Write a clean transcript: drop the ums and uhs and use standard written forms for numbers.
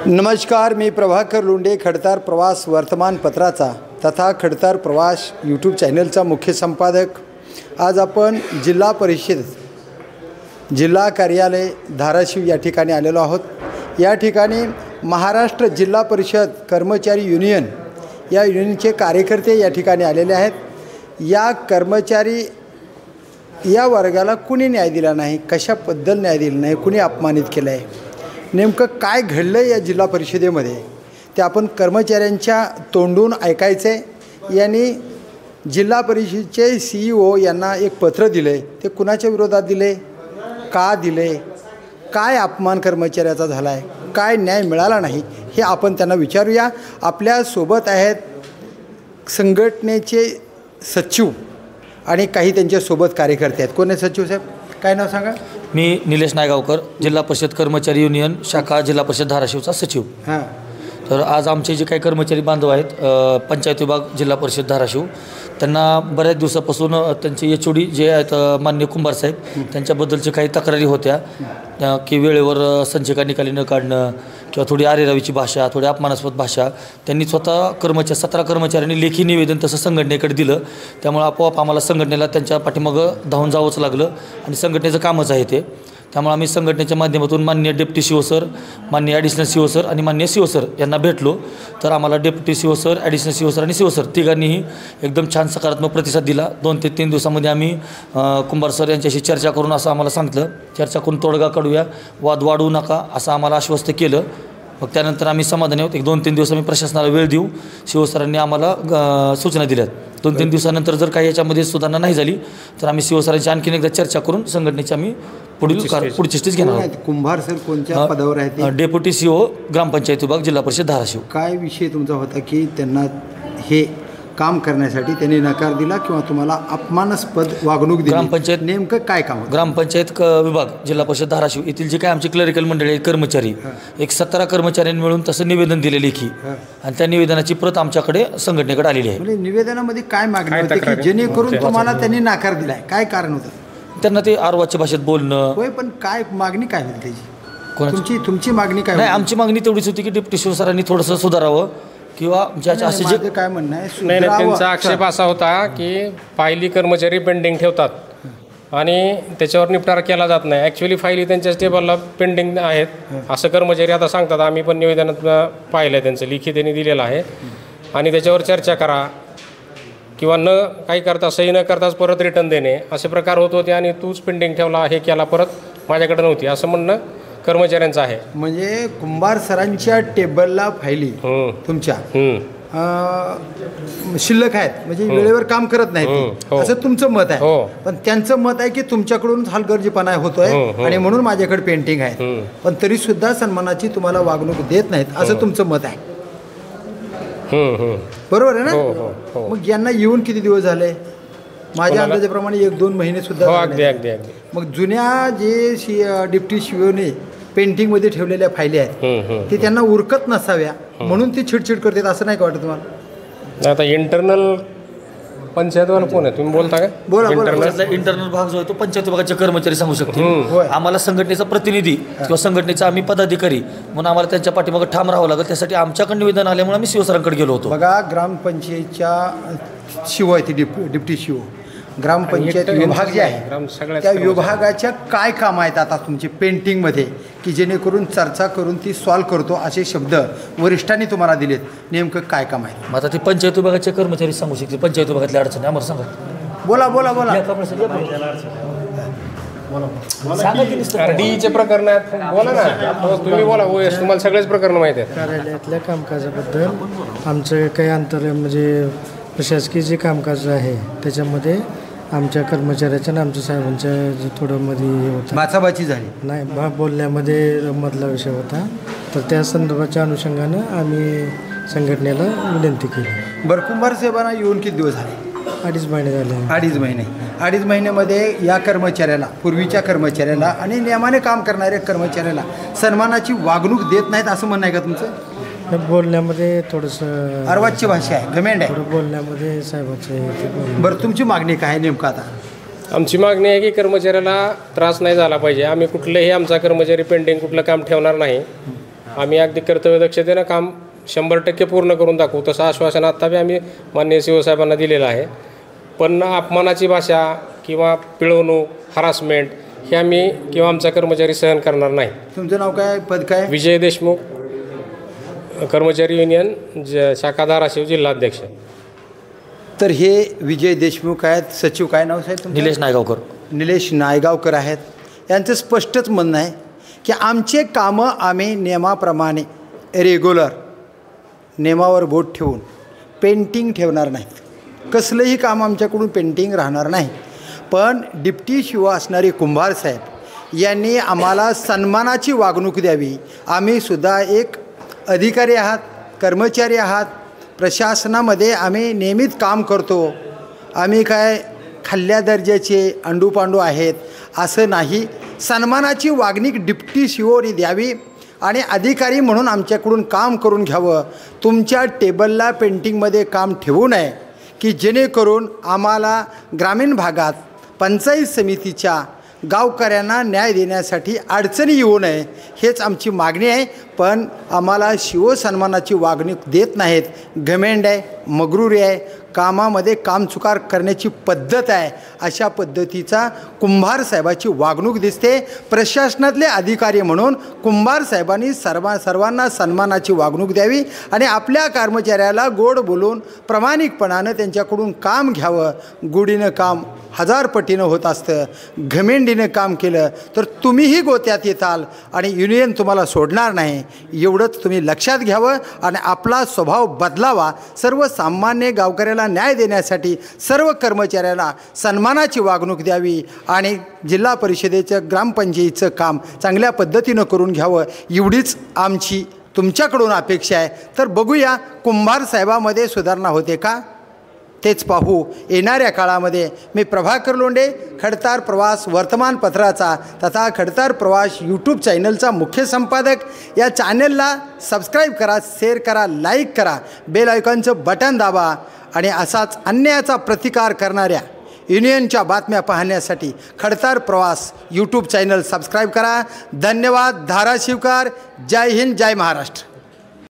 नमस्कार, मी प्रभाकर लोंढे, खडतार प्रवास वर्तमानपत्राचा तथा खडतार प्रवास यूट्यूब चॅनलचा मुख्य संपादक। आज आपण जिल्हा परिषद जिल्हा कार्यालय धाराशिव या ठिकाणी आलेलो आहोत। या ठिकाणी महाराष्ट्र जिल्हा परिषद कर्मचारी युनियन या युनियनचे कार्यकर्ते या ठिकाणी आलेले आहेत। या कर्मचारी या वर्गाला कुणी न्याय दिला नाही, कशाबद्दल न्याय दिला नाही, कुणी अपमानित केलं आहे, नेमकं काय घडलं या जिल्हा परिषदेमध्ये ते आपण कर्मचाऱ्यांच्या तोंडून ऐकायचे। यांनी जिल्हा परिषदेचे CEO यांना एक पत्र दिले, ते कुणाच्या विरोधात दिले, का दिले, काय अपमान कर्मचाऱ्याचा झाला आहे, काय न्याय मिळाला नाही, हे आपण त्यांना विचारूया। आपल्या सोबत आहेत संघटनेचे सचिव आणि काही त्यांच्या सोबत कार्यकर्ते आहेत। कोण आहे सचिव साहेब, काय नाव सांगा? मी निलेश नायगावकर, जिल्हा परिषद कर्मचारी युनियन शाखा जिल्हा परिषद धाराशिवचा सचिव। हां, तर आज आमचे जे काही कर्मचारी बांधव आहेत पंचायत विभाग जिल्हा परिषद धाराशिव, त्यांना बऱ्याच दिवसापासून त्यांचे HOD जे आहेत मान्य कुंभार साहेब, त्यांच्याबद्दलच्या काही तक्रारी होत्या की वेळेवर संचिका निकाली न काढणं किंवा थोडी आरेरावीची भाषा, थोडी अपमानास्पद भाषा, त्यांनी स्वतः 17 कर्मचाऱ्यांनी लेखी निवेदन तसं संघटनेकडे दिलं। त्यामुळे आपोआप आम्हाला संघटनेला त्यांच्या पाठीमागं धावून जावंच लागलं आणि संघटनेचं कामच आहे ते। त्यामुळे आम्ही संघटनेच्या माध्यमातून माननीय डेप्युटी CO सर, माननीय ॲडिशनल CO सर आणि माननीय CO सर यांना भेटलो। तर आम्हाला deputy CO sir, additional CO sir आणि CO सर तिघांनीही एकदम छान सकारात्मक प्रतिसाद दिला। 2 ते 3 दिवसामध्ये आम्ही कुंभार सर यांच्याशी चर्चा करून असं आम्हाला सांगितलं, चर्चा करून तोडगा काढूया, वाद वाढवू नका असं आम्हाला आश्वस्त केलं। मग त्यानंतर आम्ही समाधानी आहोत। 1-2-3 दिवस आम्ही प्रशासनाला वेळ देऊ, CO सरांनी आम्हाला सूचना दिल्यात। 2-3 दिवसानंतर जर काही याच्यामध्ये सुधारणा नाही झाली तर आम्ही CO सरांची आणखीन एकदा चर्चा करून संघटनेची आम्ही पुढची स्टेज घेणार आहोत। कुंभार सर कोणत्या पदावर आहेत? डेप्युटी CO ग्रामपंचायत विभाग जिल्हा परिषद धाराशिव। काय विषय तुमचा होता की त्यांना हे काम करण्यासाठी त्यांनी नकार दिला किंवा तुम्हाला अपमानास्पद वागणूक दिली? ग्रामपंचायत नेमकं काय काम? ग्रामपंचायत विभाग जिल्हा परिषद धाराशिव येथील जे काही आमची क्लरिकल मंडळी आहेत कर्मचारी, 17 कर्मचाऱ्यांनी मिळून तसं निवेदन दिले लेखी, आणि त्या निवेदनाची प्रत आमच्याकडे संघटनेकडे आलेली आहे। म्हणजे निवेदनामध्ये काय मागणी होती की जेणेकरून तुम्हाला त्यांनी नकार दिलाय? काय कारण होतं? त्यांना ते आरवाच्या भाषेत बोलणं होय, पण काय मागणी काय होती त्याची? तुमची मागणी काय? नाही, आमची मागणी तेवढीच होती की डेप्युटी शिव सरांनी थोडंसं सुधारावं किंवा असे जे काय म्हणणं आहे नाही, त्यांचा आक्षेप असा होता की फायली कर्मचारी पेंडिंग ठेवतात आणि त्याच्यावर निपटारा केला जात नाही। ॲक्च्युली फायली त्यांच्या टेबलला पेंडिंग आहेत असं कर्मचारी आता सांगतात। आम्ही पण निवेदनात पाहिलं आहे, त्यांचं लिखित त्यांनी दिलेलं आहे आणि त्याच्यावर चर्चा करा किंवा न काही करता, सही न करताच परत रिटर्न देणे असे प्रकार होत होते आणि तूच पेंडिंग ठेवला, हे केला, परत माझ्याकडे नव्हती असं म्हणणं कर्मचाऱ्यांचं आहे। म्हणजे कुंभार सरांच्या टेबलला फायली तुमच्या शिल्लक आहेत, म्हणजे वेळेवर काम करत नाहीत असं तुमचं मत आहे। पण त्यांचं मत आहे की तुमच्याकडून हलगर्जीपणा होतोय आणि म्हणून माझ्याकडे पेंटिंग आहे, पण तरी सुद्धा सन्मानाची तुम्हाला वागणूक देत नाहीत असं तुमचं मत आहे। बरोबर आहे ना? मग यांना येऊन किती दिवस झाले? माझ्या अंदाजाप्रमाणे 1-2 महिने सुद्धा। अगदी। मग जुन्या जे डिप्टी शिवने पेंटिंगमध्ये ठेवलेल्या फायली आहेत ते त्यांना उरकत नसाव्या म्हणून ती चिडचिड करतात, असं नाही का वाटत तुम्हाला? आता इंटरनल पंचायतवर कोण आहे, तुम्ही बोलता का? बोला। इंटरनल भाग जो आहे तो पंचायत विभागाचे कर्मचारी सांगू शकतील। आम्हाला संघटनेचा प्रतिनिधी किंवा संघटनेचा आम्ही पदाधिकारी म्हणून आम्हाला त्यांच्या पाठीमागे ठाम राहावं लागेल। त्यासाठी आमच्याकडे निवेदन आल्यामुळे आम्ही CO सरांकडे गेलो होतो। बघा, ग्रामपंचायतच्या शिव आहे ती डिप्टी शिव, ग्रामपंचायत विभाग जे आहे त्या विभागाच्या काय काम आहेत आता तुमचे पेंटिंगमध्ये की जेणेकरून चर्चा करून ती सॉल्व्ह करतो असे शब्द वरिष्ठांनी तुम्हाला दिलेत? नेमकं काय काम आहे? मग आता ते पंचायत विभागाचे कर्मचारी सांगू शकतील, पंचायत विभागातल्या अडचणी आम्हाला सांगा। बोला। RDEचे प्रकरण आहेत, बोला ना, तुम्ही बोला, तुम्हाला सगळेच प्रकरण माहीत आहेत। कार्यालयातल्या कामकाजाबद्दल आमचं काही अंतर म्हणजे प्रशासकीय जे कामकाज आहे त्याच्यामध्ये आमच्या कर्मचाऱ्याच्या आणि आमच्या साहेबांच्या थोडं मध्ये हे होतं, बाचाबाची झाली नाही, बोलण्यामध्ये मधला विषय होता। तर त्या संदर्भाच्या अनुषंगानं आम्ही संघटनेला विनंती केली। बरं, कुंभार साहेबांना येऊन किती दिवस झाले? 2.5 महिने झाले। 2.5 महिन्यामध्ये या कर्मचाऱ्याला, पूर्वीच्या कर्मचाऱ्याला आणि नियमाने काम करणाऱ्या कर्मचाऱ्याला सन्मानाची वागणूक देत नाहीत असं म्हणणं आहे का तुमचं? बोलण्यामध्ये थोडंसं अर्वाच्य भाषा आहे, घमेंड आहे थोडं बोलण्यामध्ये साहेबाचं। बरं, तुमची मागणी काय आहे नेमकं? आता आमची मागणी आहे की कर्मचाऱ्याला त्रास नाही झाला पाहिजे। आम्ही कुठलंही आमचा कर्मचारी पेंडिंग कुठलं काम ठेवणार नाही आम्ही अगदी कर्तव्यदक्षतेनं काम 100% पूर्ण करून दाखवू, तसं आश्वासन आत्ता बी आम्ही माननीय शिवसाहेबांना दिलेलं आहे. पण अपमानाची भाषा किंवा पिळवणूक, हरासमेंट हे आम्ही किंवा आमचा कर्मचारी सहन करणार नाही. तुमचं नाव काय, पद काय? विजय देशमुख, कर्मचारी युनियन शाखा धाराशिव, जिल्हाध्यक्ष. तर हे विजय देशमुख आहेत. सचिव काय नाव साहेब तुमचं? निलेश नायगावकर. निलेश नायगावकर आहेत. यांचं स्पष्टच म्हणणं आहे की आमचे कामं आम्ही नियमाप्रमाणे रेग्युलर नियमावर बोट ठेवून पेंटिंग ठेवणार नाहीत. कसलंही काम आमच्याकडून पेंटिंग राहणार नाही. पण डिप्टी शिव असणारे कुंभार साहेब यांनी आम्हाला सन्मानाची वागणूक द्यावी. आम्ही सुद्धा एक अधिकारी आहात, कर्मचारी आहात, प्रशासनामध्ये आम्ही नेहमीच काम करतो. आम्ही काय खाल्ल्या दर्जाचे अंडूपांडू आहेत असं नाही. सन्मानाची वागणूक डिप्टी शिवोनी द्यावी आणि अधिकारी म्हणून आमच्याकडून काम करून घ्यावं. तुमच्या टेबलला पेंटिंगमध्ये काम ठेवू नये की जेणेकरून आम्हाला ग्रामीण भागात पंचायत समितीच्या गावकऱ्यांना न्याय देण्यासाठी अडचणी येऊ नये, हेच आमची मागणी आहे. पण आम्हाला शिवसन्मानाची वागणूक देत नाहीत. घमेंड आहे, मगरुरी आहे, कामामध्ये कामचुकार करण्याची पद्धत आहे. अशा पद्धतीचा कुंभार साहेबाची वागणूक दिसते. प्रशासनातले अधिकारी म्हणून कुंभार साहेबांनी सर्वांना सन्मानाची वागणूक द्यावी आणि आपल्या कर्मचाऱ्याला गोड बोलून प्रामाणिकपणानं त्यांच्याकडून काम घ्यावं. गुढीनं काम 1000 पटीनं होत असतं. घमेंडीनं काम केलं तर तुम्हीही गोत्यात येताल आणि युनियन तुम्हाला सोडणार नाही. एवढंच तुम्ही लक्षात घ्यावं आणि आपला स्वभाव बदलावा. सर्वसामान्य गावकऱ्याला न्याय देण्यासाठी सर्व कर्मचाऱ्याला सन्मानाची वागणूक द्यावी आणि जिल्हा परिषदेचं ग्रामपंचायतीचं काम चांगल्या पद्धतीनं करून घ्यावं, एवढीच आमची तुमच्याकडून अपेक्षा आहे. तर बघूया कुंभार साहेबामध्ये सुधारणा होते का, तेच पाहू येणाऱ्या काळामध्ये. मी प्रभाकर लोंढे, खडतार प्रवास वर्तमानपत्राचा तथा खडतार प्रवास यूट्यूब चॅनलचा मुख्य संपादक. या चॅनलला सबस्क्राईब करा, शेअर करा, लाईक करा, बेल आयकॉनचं बटन दाबा आणि असाच अन्यायाचा प्रतिकार करणाऱ्या युनियनच्या बातम्या पाहण्यासाठी खडतार प्रवास यूट्यूब चॅनल सबस्क्राईब करा. धन्यवाद. धाराशिवकर. जय हिंद, जय महाराष्ट्र.